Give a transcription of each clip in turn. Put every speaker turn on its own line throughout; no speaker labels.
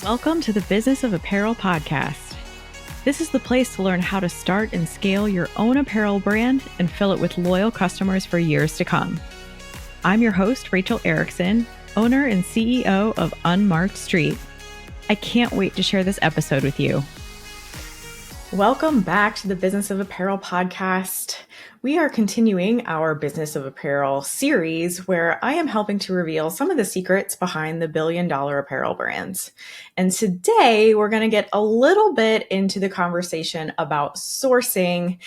Welcome to the Business of Apparel podcast. This is the place to learn how to start and scale your own apparel brand and fill it with loyal customers for years to come. I'm your host, Rachel Erickson, owner and CEO of Unmarked Street. I can't wait to share this episode with you. Welcome back to the Business of Apparel podcast. We are continuing our Business of Apparel series where I am helping to reveal some of the secrets behind the billion-dollar apparel brands. And today we're going to get a little bit into the conversation about sourcing.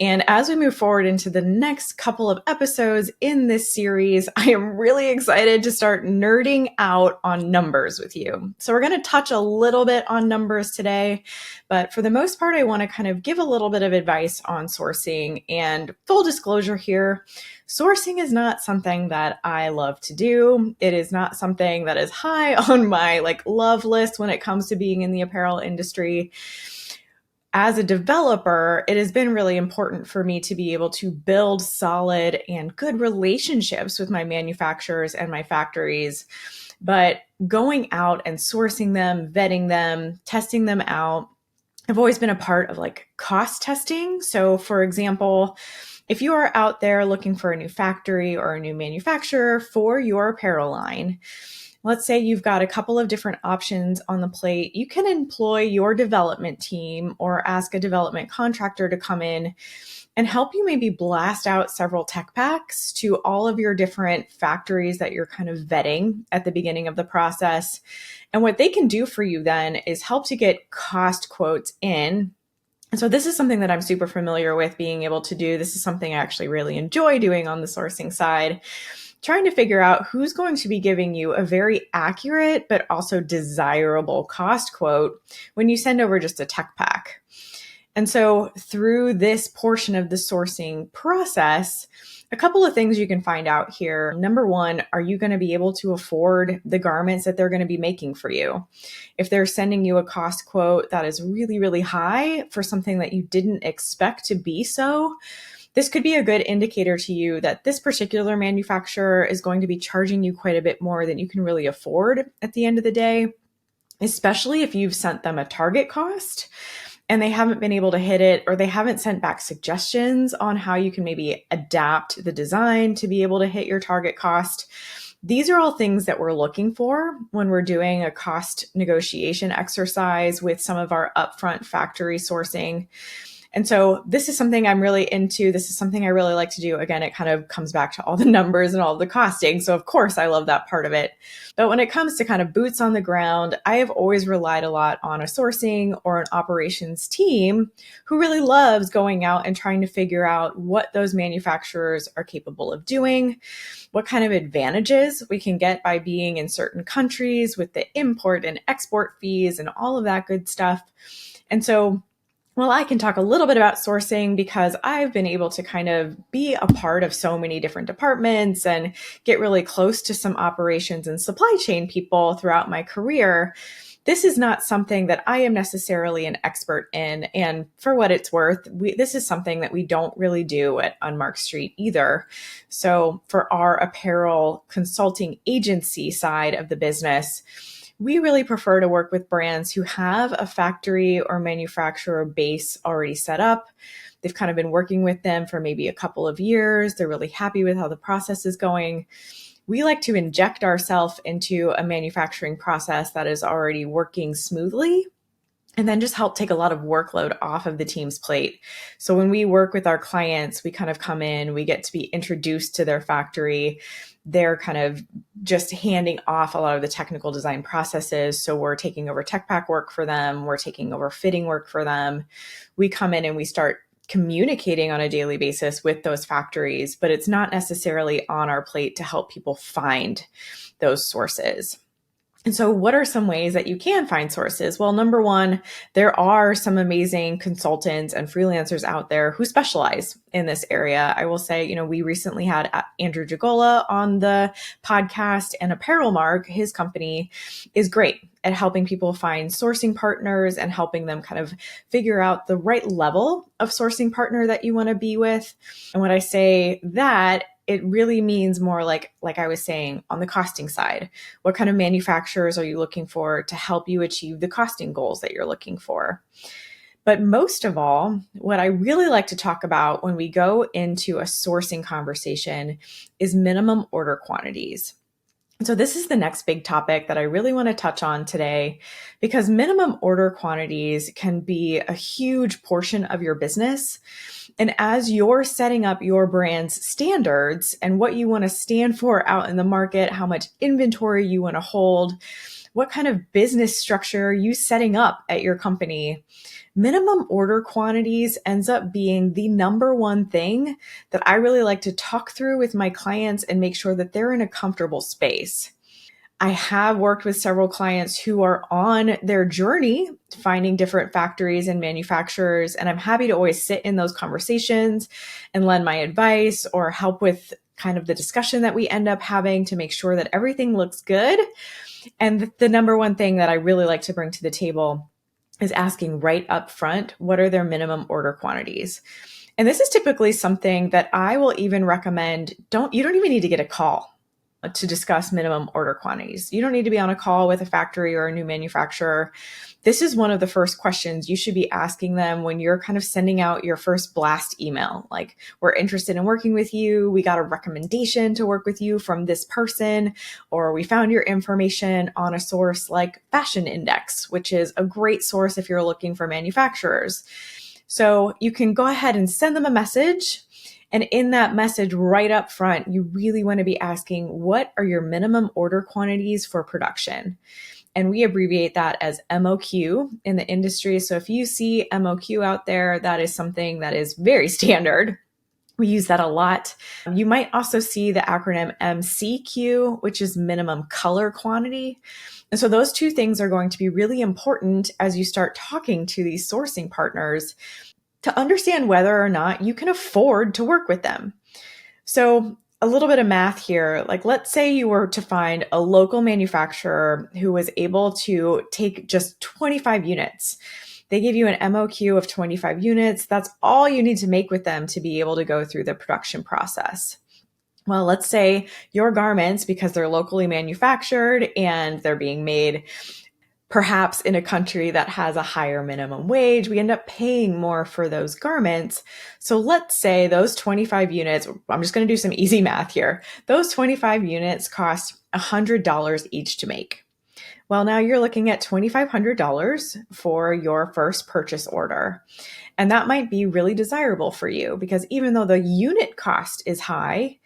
And as we move forward into the next couple of episodes in this series, I am really excited to start nerding out on numbers with you. So we're going to touch a little bit on numbers today, but for the most part, I want to kind of give a little bit of advice on sourcing. And full disclosure here, sourcing is not something that I love to do. It is not something that is high on my love list when it comes to being in the apparel industry. As a developer, it has been really important for me to be able to build solid and good relationships with my manufacturers and my factories. But going out and sourcing them, vetting them, testing them out, I've always been a part of cost testing. So for example, if you are out there looking for a new factory or a new manufacturer for your apparel line, let's say you've got a couple of different options on the plate. You can employ your development team or ask a development contractor to come in and help you maybe blast out several tech packs to all of your different factories that you're kind of vetting at the beginning of the process. And what they can do for you then is help to get cost quotes in. And so this is something that I'm super familiar with being able to do. This is something I actually really enjoy doing on the sourcing side, trying to figure out who's going to be giving you a very accurate but also desirable cost quote when you send over just a tech pack. And so through this portion of the sourcing process, a couple of things you can find out here. Number one, are you going to be able to afford the garments that they're going to be making for you? If they're sending you a cost quote that is really, really high for something that you didn't expect to be so, this could be a good indicator to you that this particular manufacturer is going to be charging you quite a bit more than you can really afford at the end of the day, especially if you've sent them a target cost and they haven't been able to hit it, or they haven't sent back suggestions on how you can maybe adapt the design to be able to hit your target cost. These are all things that we're looking for when we're doing a cost negotiation exercise with some of our upfront factory sourcing. And so this is something I'm really into. This is something I really like to do. Again, it kind of comes back to all the numbers and all the costing. So of course, I love that part of it. But when it comes to kind of boots on the ground, I have always relied a lot on a sourcing or an operations team who really loves going out and trying to figure out what those manufacturers are capable of doing, what kind of advantages we can get by being in certain countries with the import and export fees and all of that good stuff. And so I can talk a little bit about sourcing because I've been able to kind of be a part of so many different departments and get really close to some operations and supply chain people throughout my career. This is not something that I am necessarily an expert in. And for what it's worth, this is something that we don't really do at Unmarked Street either. So for our apparel consulting agency side of the business, we really prefer to work with brands who have a factory or manufacturer base already set up. They've kind of been working with them for maybe a couple of years. They're really happy with how the process is going. We like to inject ourselves into a manufacturing process that is already working smoothly, and then just help take a lot of workload off of the team's plate. So when we work with our clients, we kind of come in, we get to be introduced to their factory. They're kind of just handing off a lot of the technical design processes. So we're taking over tech pack work for them. We're taking over fitting work for them. We come in and we start communicating on a daily basis with those factories, but it's not necessarily on our plate to help people find those sources. And so what are some ways that you can find sources? Well, number one, there are some amazing consultants and freelancers out there who specialize in this area. I will say, we recently had Andrew Jagola on the podcast, and Apparel Mark, his company, is great at helping people find sourcing partners and helping them kind of figure out the right level of sourcing partner that you want to be with. And when I say that, it really means more like I was saying on the costing side. What kind of manufacturers are you looking for to help you achieve the costing goals that you're looking for? But most of all, what I really like to talk about when we go into a sourcing conversation is minimum order quantities. So this is the next big topic that I really want to touch on today, because minimum order quantities can be a huge portion of your business. And as you're setting up your brand's standards and what you want to stand for out in the market, how much inventory you want to hold, what kind of business structure are you setting up at your company, minimum order quantities ends up being the number one thing that I really like to talk through with my clients and make sure that they're in a comfortable space. I have worked with several clients who are on their journey finding different factories and manufacturers, and I'm happy to always sit in those conversations and lend my advice or help with kind of the discussion that we end up having to make sure that everything looks good. And the number one thing that I really like to bring to the table is asking right up front, what are their minimum order quantities? And this is typically something that I will even recommend. You don't even need to get a call to discuss minimum order quantities. You don't need to be on a call with a factory or a new manufacturer. This is one of the first questions you should be asking them when you're kind of sending out your first blast email. Like, we're interested in working with you. We got a recommendation to work with you from this person, or we found your information on a source like Fashion Index, which is a great source if you're looking for manufacturers. So you can go ahead and send them a message. And in that message right up front, you really want to be asking, what are your minimum order quantities for production? And we abbreviate that as MOQ in the industry. So if you see MOQ out there, that is something that is very standard. We use that a lot. You might also see the acronym MCQ, which is minimum color quantity. And so those two things are going to be really important as you start talking to these sourcing partners to understand whether or not you can afford to work with them. So a little bit of math here, like let's say you were to find a local manufacturer who was able to take just 25 units. They give you an MOQ of 25 units. That's all you need to make with them to be able to go through the production process. Well, let's say your garments, because they're locally manufactured and they're being made perhaps in a country that has a higher minimum wage, we end up paying more for those garments. So let's say those 25 units, I'm just going to do some easy math here. Those 25 units cost $100 each to make. Well, now you're looking at $2,500 for your first purchase order. And that might be really desirable for you because even though the unit cost is high,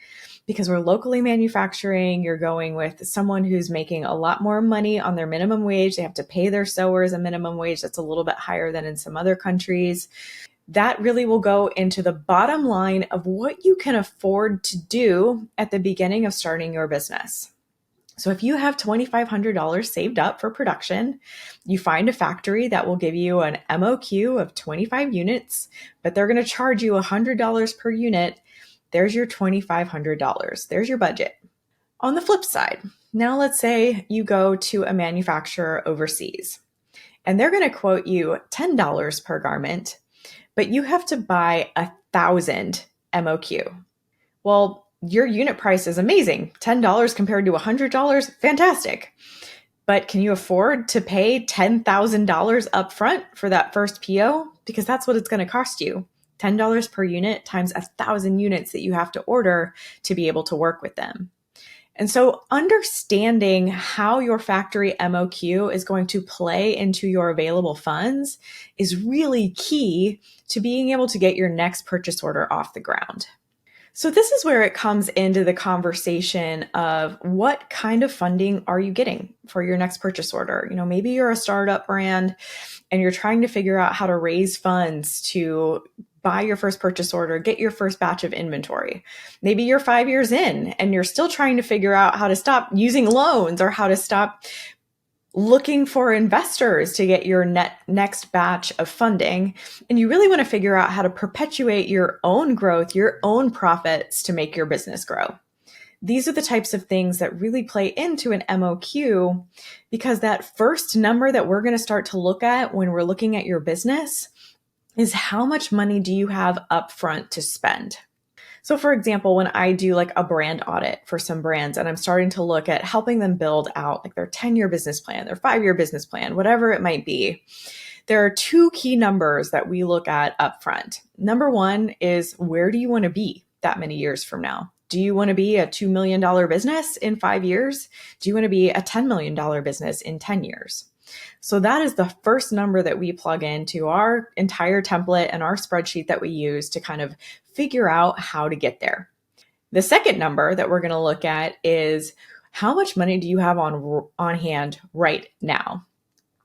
because we're locally manufacturing, you're going with someone who's making a lot more money on their minimum wage. They have to pay their sewers a minimum wage that's a little bit higher than in some other countries. That really will go into the bottom line of what you can afford to do at the beginning of starting your business. So if you have $2,500 saved up for production, you find a factory that will give you an MOQ of 25 units, but they're going to charge you $100 per unit. There's your $2,500. There's your budget. On the flip side, now let's say you go to a manufacturer overseas and they're going to quote you $10 per garment, but you have to buy 1,000 MOQ. Well, your unit price is amazing. $10 compared to $100, fantastic. But can you afford to pay $10,000 upfront for that first PO? Because that's what it's going to cost you. $10 per unit times 1,000 units that you have to order to be able to work with them. And so understanding how your factory MOQ is going to play into your available funds is really key to being able to get your next purchase order off the ground. So this is where it comes into the conversation of what kind of funding are you getting for your next purchase order? You know, maybe you're a startup brand and you're trying to figure out how to raise funds to buy your first purchase order, get your first batch of inventory. Maybe you're 5 years in and you're still trying to figure out how to stop using loans or how to stop looking for investors to get your next batch of funding. And you really want to figure out how to perpetuate your own growth, your own profits to make your business grow. These are the types of things that really play into an MOQ, because that first number that we're going to start to look at when we're looking at your business is how much money do you have upfront to spend? So for example, when I do like a brand audit for some brands and I'm starting to look at helping them build out like their 10-year business plan, their 5-year business plan, whatever it might be, there are two key numbers that we look at upfront. Number one is, where do you want to be that many years from now? Do you want to be a $2 million business in 5 years? Do you want to be a $10 million business in 10 years? So that is the first number that we plug into our entire template and our spreadsheet that we use to kind of figure out how to get there. The second number that we're going to look at is, how much money do you have on hand right now?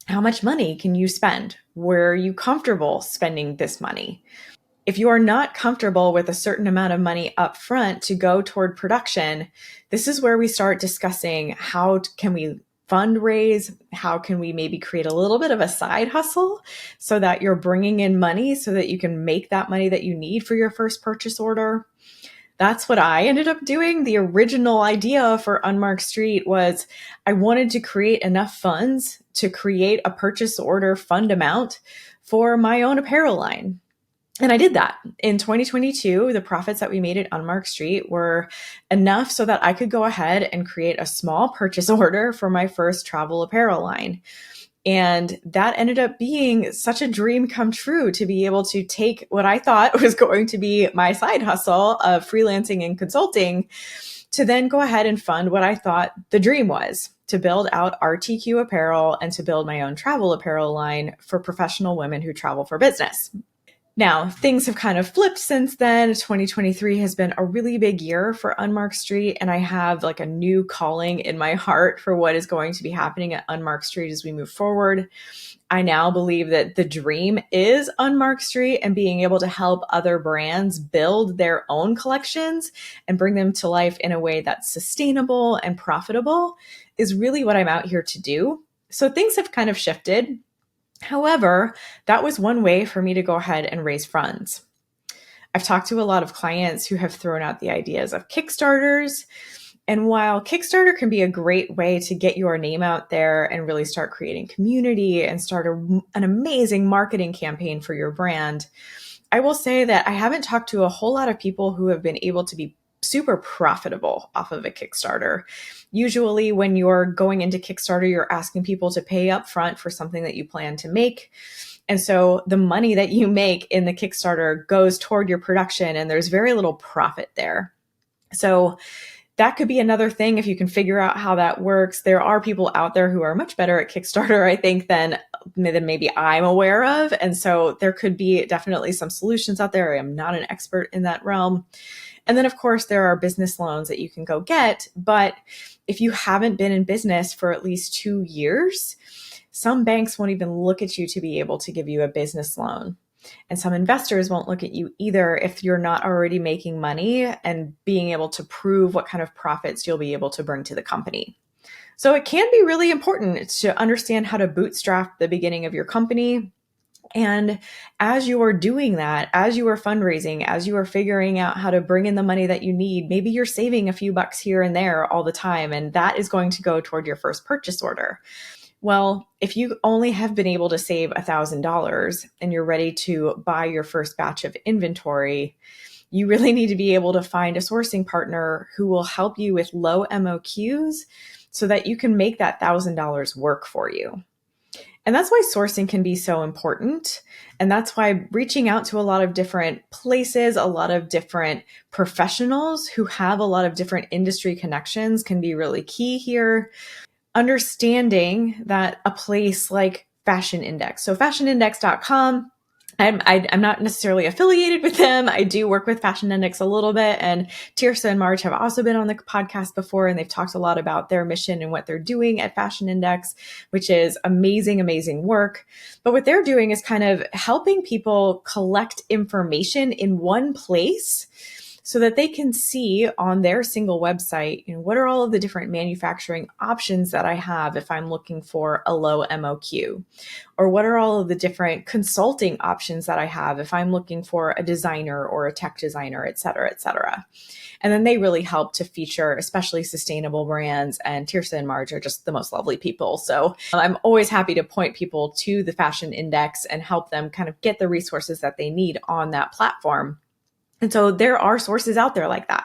How much money can you spend? Where are you comfortable spending this money? If you are not comfortable with a certain amount of money up front to go toward production, this is where we start discussing how can we fundraise? How can we maybe create a little bit of a side hustle so that you're bringing in money so that you can make that money that you need for your first purchase order? That's what I ended up doing. The original idea for Unmarked Street was I wanted to create enough funds to create a purchase order fund amount for my own apparel line. And I did that. In 2022, the profits that we made at Unmarked Street were enough so that I could go ahead and create a small purchase order for my first travel apparel line. And that ended up being such a dream come true to be able to take what I thought was going to be my side hustle of freelancing and consulting to then go ahead and fund what I thought the dream was, to build out RTQ apparel and to build my own travel apparel line for professional women who travel for business. Now, things have kind of flipped since then. 2023 has been a really big year for Unmarked Street, and I have like a new calling in my heart for what is going to be happening at Unmarked Street as we move forward. I now believe that the dream is Unmarked Street, and being able to help other brands build their own collections and bring them to life in a way that's sustainable and profitable is really what I'm out here to do. So things have kind of shifted. However, that was one way for me to go ahead and raise funds. I've talked to a lot of clients who have thrown out the ideas of Kickstarters. And while Kickstarter can be a great way to get your name out there and really start creating community and start an amazing marketing campaign for your brand, I will say that I haven't talked to a whole lot of people who have been able to be super profitable off of a Kickstarter. Usually when you're going into Kickstarter, you're asking people to pay up front for something that you plan to make. And so the money that you make in the Kickstarter goes toward your production, and there's very little profit there. So that could be another thing if you can figure out how that works. There are people out there who are much better at Kickstarter, I think, than maybe I'm aware of. And so there could be definitely some solutions out there. I am not an expert in that realm. And then, of course, there are business loans that you can go get. But if you haven't been in business for at least 2 years, some banks won't even look at you to be able to give you a business loan. And some investors won't look at you either if you're not already making money and being able to prove what kind of profits you'll be able to bring to the company. So it can be really important to understand how to bootstrap the beginning of your company. And as you are doing that, as you are fundraising, as you are figuring out how to bring in the money that you need, maybe you're saving a few bucks here and there all the time, and that is going to go toward your first purchase order. Well, if you only have been able to save $1,000 and you're ready to buy your first batch of inventory, you really need to be able to find a sourcing partner who will help you with low MOQs so that you can make that $1,000 work for you. And that's why sourcing can be so important. And that's why reaching out to a lot of different places, a lot of different professionals who have a lot of different industry connections can be really key here. Understanding that a place like Fashion Index, so fashionindex.com, I'm not necessarily affiliated with them. I do work with Fashion Index a little bit, and Tirsa and Marge have also been on the podcast before, and they've talked a lot about their mission and what they're doing at Fashion Index, which is amazing, amazing work. But what they're doing is kind of helping people collect information in one place so that they can see on their single website, what are all of the different manufacturing options that I have if I'm looking for a low MOQ? Or what are all of the different consulting options that I have if I'm looking for a designer or a tech designer, et cetera, et cetera. And then they really help to feature especially sustainable brands, and Tirsa and Marge are just the most lovely people. So I'm always happy to point people to the Fashion Index and help them kind of get the resources that they need on that platform. And so there are sources out there like that.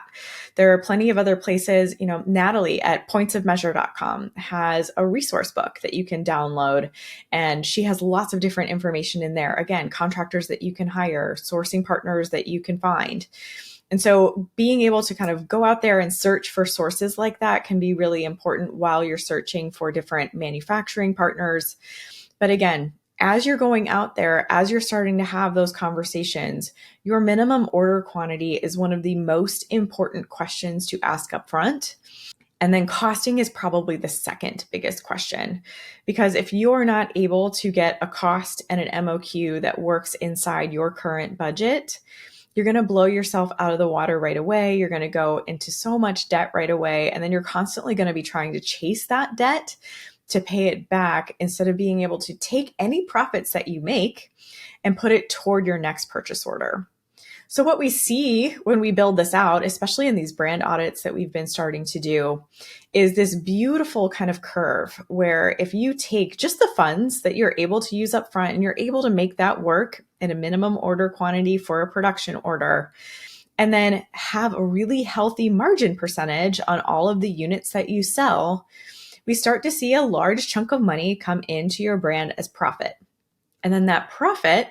There are plenty of other places. Natalie at pointsofmeasure.com has a resource book that you can download, and she has lots of different information in there. Again, contractors that you can hire, sourcing partners that you can find. And so being able to kind of go out there and search for sources like that can be really important while you're searching for different manufacturing partners. But again, as you're going out there, as you're starting to have those conversations, your minimum order quantity is one of the most important questions to ask up front. And then costing is probably the second biggest question, because if you're not able to get a cost and an MOQ that works inside your current budget, you're going to blow yourself out of the water right away. You're going to go into so much debt right away. And then you're constantly going to be trying to chase that debt to pay it back instead of being able to take any profits that you make and put it toward your next purchase order. So what we see when we build this out, especially in these brand audits that we've been starting to do, is this beautiful kind of curve where if you take just the funds that you're able to use up front and you're able to make that work in a minimum order quantity for a production order, and then have a really healthy margin percentage on all of the units that you sell, we start to see a large chunk of money come into your brand as profit. And then that profit,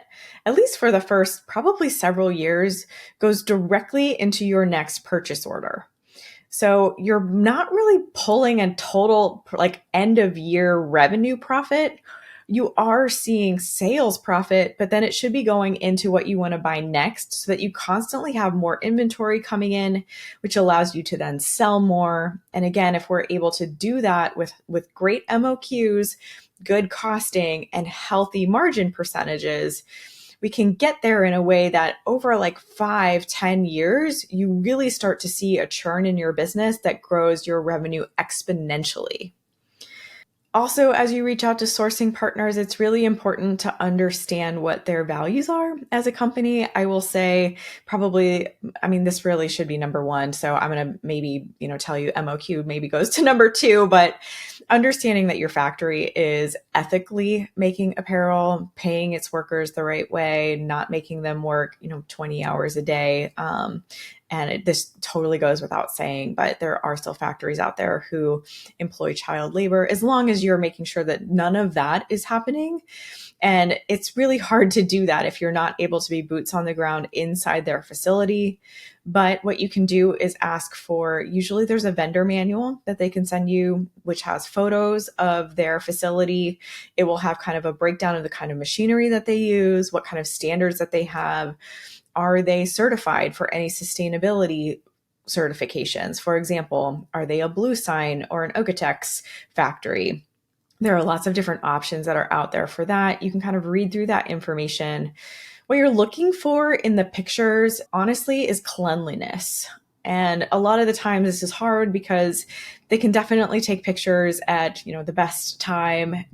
at least for the first probably several years, goes directly into your next purchase order. So you're not really pulling a total like end of year revenue profit. You are seeing sales profit, but then it should be going into what you want to buy next so that you constantly have more inventory coming in, which allows you to then sell more. And again, if we're able to do that with great MOQs, good costing, and healthy margin percentages, we can get there in a way that over like 5-10 years, you really start to see a churn in your business that grows your revenue exponentially. Also, as you reach out to sourcing partners, it's really important to understand what their values are as a company. I will say probably, this really should be number one. So I'm going to maybe, tell you MOQ maybe goes to number two, but understanding that your factory is ethically making apparel, paying its workers the right way, not making them work, 20 hours a day. And this totally goes without saying, but there are still factories out there who employ child labor, as long as you're making sure that none of that is happening. And it's really hard to do that if you're not able to be boots on the ground inside their facility. But what you can do is ask for, usually there's a vendor manual that they can send you, which has photos of their facility. It will have kind of a breakdown of the kind of machinery that they use, what kind of standards that they have. Are they certified for any sustainability certifications? For example, are they a Blue Sign or an Okotex factory? There are lots of different options that are out there for that. You can kind of read through that information. What you're looking for in the pictures, honestly, is cleanliness. And a lot of the times this is hard because they can definitely take pictures at, the best time,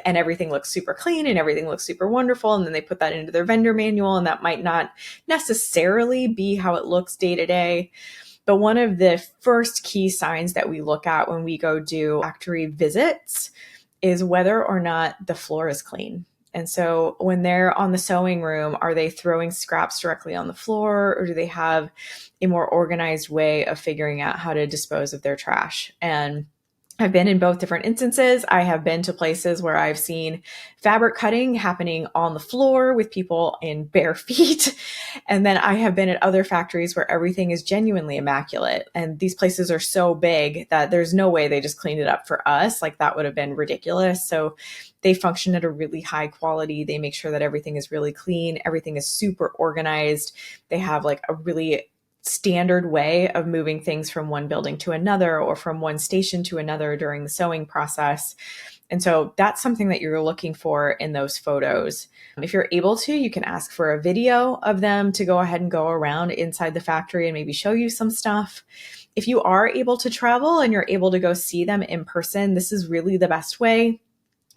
and everything looks super clean and everything looks super wonderful. And then they put that into their vendor manual, and that might not necessarily be how it looks day to day. But one of the first key signs that we look at when we go do factory visits is whether or not the floor is clean. And so when they're on the sewing room, are they throwing scraps directly on the floor, or do they have a more organized way of figuring out how to dispose of their trash? And I've been in both different instances. I have been to places where I've seen fabric cutting happening on the floor with people in bare feet. And then I have been at other factories where everything is genuinely immaculate. And these places are so big that there's no way they just cleaned it up for us. Like, that would have been ridiculous. So they function at a really high quality. They make sure that everything is really clean. Everything is super organized. They have like a really standard way of moving things from one building to another or from one station to another during the sewing process. And so that's something that you're looking for in those photos. If you're able to, you can ask for a video of them to go ahead and go around inside the factory and maybe show you some stuff. If you are able to travel and you're able to go see them in person, this is really the best way.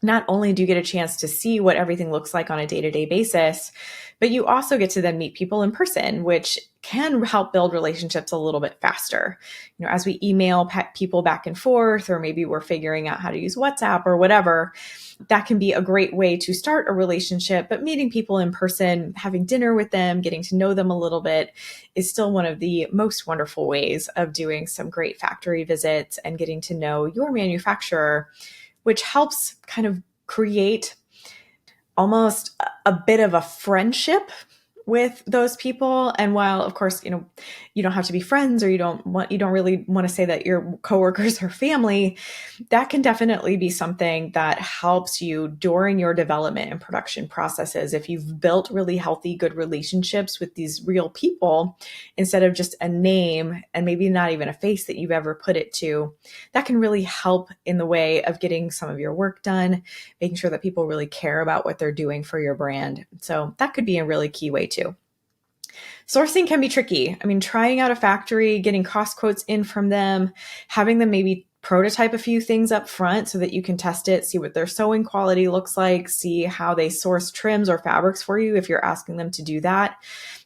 not only do you get a chance to see what everything looks like on a day-to-day basis, but you also get to then meet people in person, which can help build relationships a little bit faster. As we email people back and forth, or maybe we're figuring out how to use WhatsApp or whatever, that can be a great way to start a relationship. But meeting people in person, having dinner with them, getting to know them a little bit is still one of the most wonderful ways of doing some great factory visits and getting to know your manufacturer, which helps kind of create almost a bit of a friendship with those people. And while, of course, you don't have to be friends, or you don't really want to say that your coworkers are family, that can definitely be something that helps you during your development and production processes. If you've built really healthy, good relationships with these real people, instead of just a name and maybe not even a face that you've ever put it to, that can really help in the way of getting some of your work done, making sure that people really care about what they're doing for your brand. So that could be a really key way too. Sourcing can be tricky. Trying out a factory, getting cost quotes in from them, having them maybe prototype a few things up front so that you can test it, see what their sewing quality looks like, see how they source trims or fabrics for you if you're asking them to do that,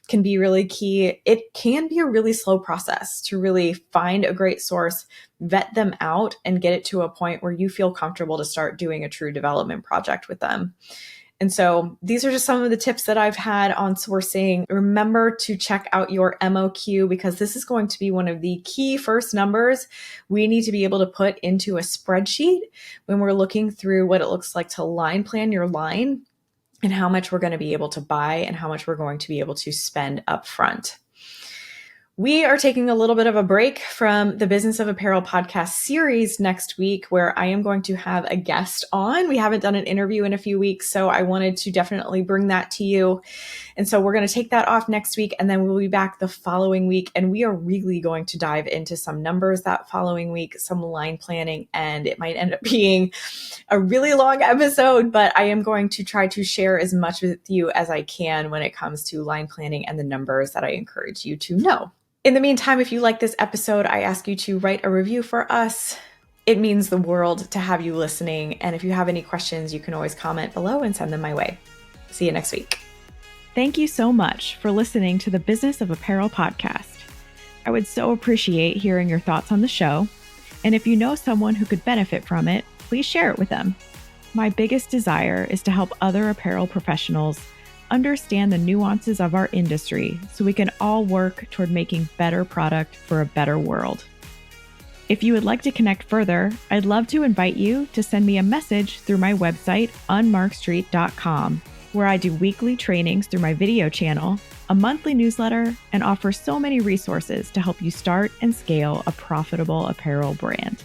can be really key. It can be a really slow process to really find a great source, vet them out, and get it to a point where you feel comfortable to start doing a true development project with them. And so these are just some of the tips that I've had on sourcing. Remember to check out your MOQ, because this is going to be one of the key first numbers we need to be able to put into a spreadsheet when we're looking through what it looks like to line plan your line and how much we're going to be able to buy and how much we're going to be able to spend up front. We are taking a little bit of a break from the Business of Apparel podcast series next week, where I am going to have a guest on. We haven't done an interview in a few weeks, so I wanted to definitely bring that to you. And so we're going to take that off next week, and then we'll be back the following week. And we are really going to dive into some numbers that following week, some line planning, and it might end up being a really long episode, but I am going to try to share as much with you as I can when it comes to line planning and the numbers that I encourage you to know. In the meantime, if you like this episode, I ask you to write a review for us. It means the world to have you listening. And if you have any questions, you can always comment below and send them my way. See you next week. Thank you so much for listening to the Business of Apparel podcast. I would so appreciate hearing your thoughts on the show. And if you know someone who could benefit from it, please share it with them. My biggest desire is to help other apparel professionals understand the nuances of our industry so we can all work toward making better product for a better world. If you would like to connect further, I'd love to invite you to send me a message through my website, unmarkstreet.com, where I do weekly trainings through my video channel, a monthly newsletter, and offer so many resources to help you start and scale a profitable apparel brand.